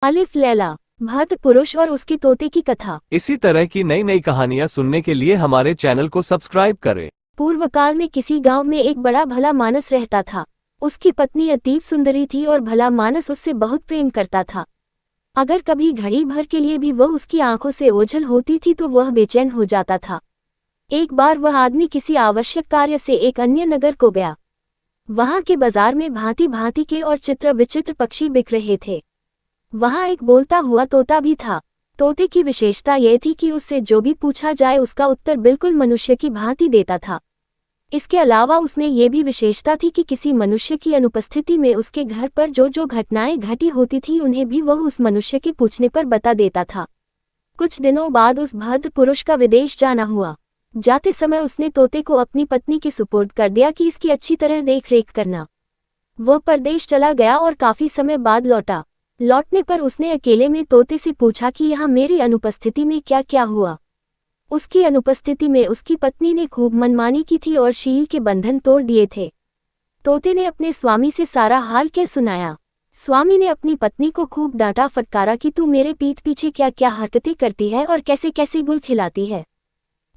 अलिफ लैला, भद्र पुरुष और उसके तोते की कथा। इसी तरह की नई नई कहानियाँ सुनने के लिए हमारे चैनल को सब्सक्राइब करें। पूर्व काल में किसी गांव में एक बड़ा भला मानस रहता था। उसकी पत्नी अतीव सुंदरी थी और भला मानस उससे बहुत प्रेम करता था। अगर कभी घड़ी भर के लिए भी वह उसकी आंखों से ओझल होती थी तो वह बेचैन हो जाता था। एक बार वह आदमी किसी आवश्यक कार्य से एक अन्य नगर को गया। वहां के बाजार में भांति भांति के और चित्र विचित्र पक्षी बिक रहे थे। वहां एक बोलता हुआ तोता भी था। तोते की विशेषता यह थी कि उससे जो भी पूछा जाए उसका उत्तर बिल्कुल मनुष्य की भांति देता था। इसके अलावा उसमें यह भी विशेषता थी कि किसी मनुष्य की अनुपस्थिति में उसके घर पर जो जो घटनाएं घटी होती थी उन्हें भी वह उस मनुष्य के पूछने पर बता देता था। कुछ दिनों बाद उस भद्र पुरुष का विदेश जाना हुआ। जाते समय उसने तोते को अपनी पत्नी के सुपुर्द कर दिया कि इसकी अच्छी तरह देखरेख करना। वह परदेश चला गया और काफी समय बाद लौटा। लौटने पर उसने अकेले में तोते से पूछा कि यहाँ मेरी अनुपस्थिति में क्या क्या हुआ। उसकी अनुपस्थिति में उसकी पत्नी ने खूब मनमानी की थी और शील के बंधन तोड़ दिए थे। तोते ने अपने स्वामी से सारा हाल क्या सुनाया। स्वामी ने अपनी पत्नी को खूब डांटा फटकारा कि तू मेरे पीठ पीछे क्या क्या हरकतें करती है और कैसे कैसे गुल खिलाती है।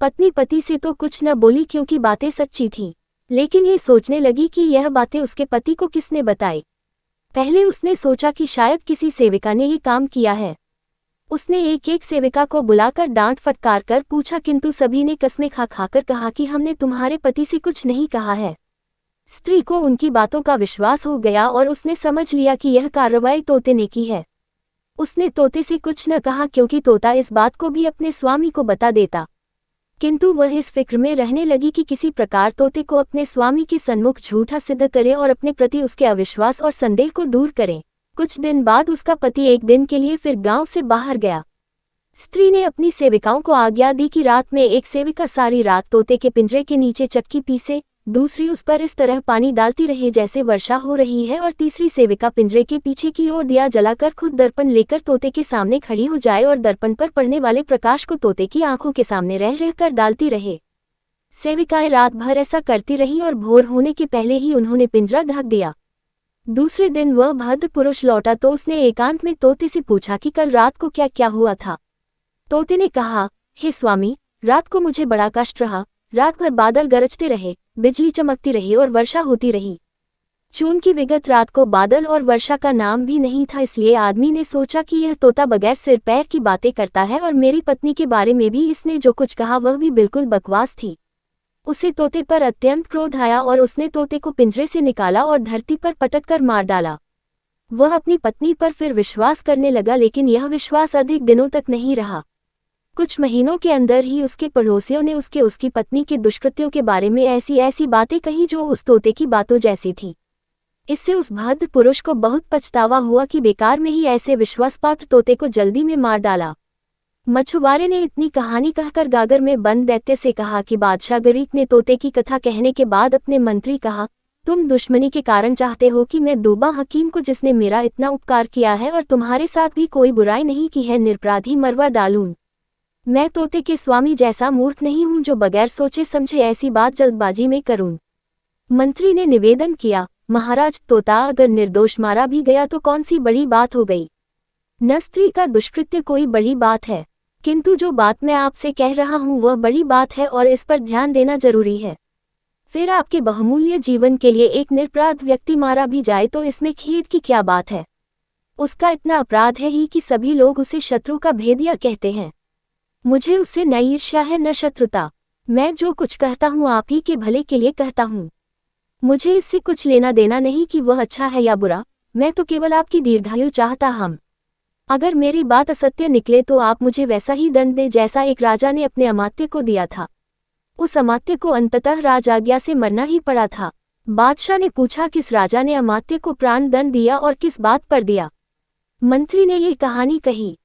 पत्नी पति से तो कुछ न बोली क्योंकि बातें सच्ची थीं, लेकिन ये सोचने लगी कि यह बातें उसके पति को किसने बताई। पहले उसने सोचा कि शायद किसी सेविका ने ये काम किया है। उसने एक एक सेविका को बुलाकर डांट फटकार कर पूछा, किंतु सभी ने कसमें खा खाकर कहा कि हमने तुम्हारे पति से कुछ नहीं कहा है। स्त्री को उनकी बातों का विश्वास हो गया और उसने समझ लिया कि यह कार्रवाई तोते ने की है। उसने तोते से कुछ न कहा क्योंकि तोता इस बात को भी अपने स्वामी को बता देता, किंतु वह इस फिक्र में रहने लगी कि किसी प्रकार तोते को अपने स्वामी के सन्मुख झूठा सिद्ध करे और अपने प्रति उसके अविश्वास और संदेह को दूर करे। कुछ दिन बाद उसका पति एक दिन के लिए फिर गांव से बाहर गया। स्त्री ने अपनी सेविकाओं को आज्ञा दी कि रात में एक सेविका सारी रात तोते के पिंजरे के नीचे चक्की पीसे, दूसरी उस पर इस तरह पानी डालती रहे जैसे वर्षा हो रही है, और तीसरी सेविका पिंजरे के पीछे की ओर दिया जलाकर खुद दर्पण लेकर तोते के सामने खड़ी हो जाए और दर्पण पर पड़ने वाले प्रकाश को तोते की आंखों के सामने रह रहकर डालती रहे। सेविकाएं रात भर ऐसा करती रहीं और भोर होने के पहले ही उन्होंने पिंजरा ढक दिया। दूसरे दिन वह भद्र पुरुष लौटा तो उसने एकांत में तोते से पूछा कि कल रात को क्या क्या हुआ था। तोते ने कहा, हे स्वामी, रात को मुझे बड़ा कष्ट रहा। रात भर बादल गरजते रहे, बिजली चमकती रही और वर्षा होती रही। चून की विगत रात को बादल और वर्षा का नाम भी नहीं था, इसलिए आदमी ने सोचा कि यह तोता बगैर सिर पैर की बातें करता है और मेरी पत्नी के बारे में भी इसने जो कुछ कहा वह भी बिल्कुल बकवास थी। उसे तोते पर अत्यंत क्रोध आया और उसने तोते को पिंजरे से निकाला और धरती पर पटक कर मार डाला। वह अपनी पत्नी पर फिर विश्वास करने लगा, लेकिन यह विश्वास अधिक दिनों तक नहीं रहा। कुछ महीनों के अंदर ही उसके पड़ोसियों ने उसकी पत्नी के दुष्कृत्यों के बारे में ऐसी ऐसी बातें कही जो उस तोते की बातों जैसी थी। इससे उस भद्र पुरुष को बहुत पछतावा हुआ कि बेकार में ही ऐसे विश्वासपात्र तोते को जल्दी में मार डाला। मछुआरे ने इतनी कहानी कहकर गागर में बंद दैत्य से कहा कि बादशाह गरीक ने तोते की कथा कहने के बाद अपने मंत्री कहा, तुम दुश्मनी के कारण चाहते हो कि मैं दूबा हकीम को, जिसने मेरा इतना उपकार किया है और तुम्हारे साथ भी कोई बुराई नहीं की है, निरपराधी मरवा डालूं। मैं तोते के स्वामी जैसा मूर्ख नहीं हूं जो बगैर सोचे समझे ऐसी बात जल्दबाजी में करूं। मंत्री ने निवेदन किया, महाराज, तोता अगर निर्दोष मारा भी गया तो कौन सी बड़ी बात हो गई। न स्त्री का दुष्कृत्य कोई बड़ी बात है, किंतु जो बात मैं आपसे कह रहा हूं वह बड़ी बात है और इस पर ध्यान देना जरूरी है। फिर आपके बहुमूल्य जीवन के लिए एक निरपराध व्यक्ति मारा भी जाए तो इसमें खेद की क्या बात है। उसका इतना अपराध है ही कि सभी लोग उसे शत्रु का भेदिया कहते हैं। मुझे उससे न ईर्ष्या है न शत्रुता। मैं जो कुछ कहता हूँ आप ही के भले के लिए कहता हूँ। मुझे इससे कुछ लेना देना नहीं कि वह अच्छा है या बुरा, मैं तो केवल आपकी दीर्घायु चाहता हूँ। अगर मेरी बात असत्य निकले तो आप मुझे वैसा ही दंड दें जैसा एक राजा ने अपने अमात्य को दिया था। उस अमात्य को अंततः राजाज्ञा से मरना ही पड़ा था। बादशाह ने पूछा, किस राजा ने अमात्य को प्राण दंड दिया और किस बात पर दिया। मंत्री ने ये कहानी कही।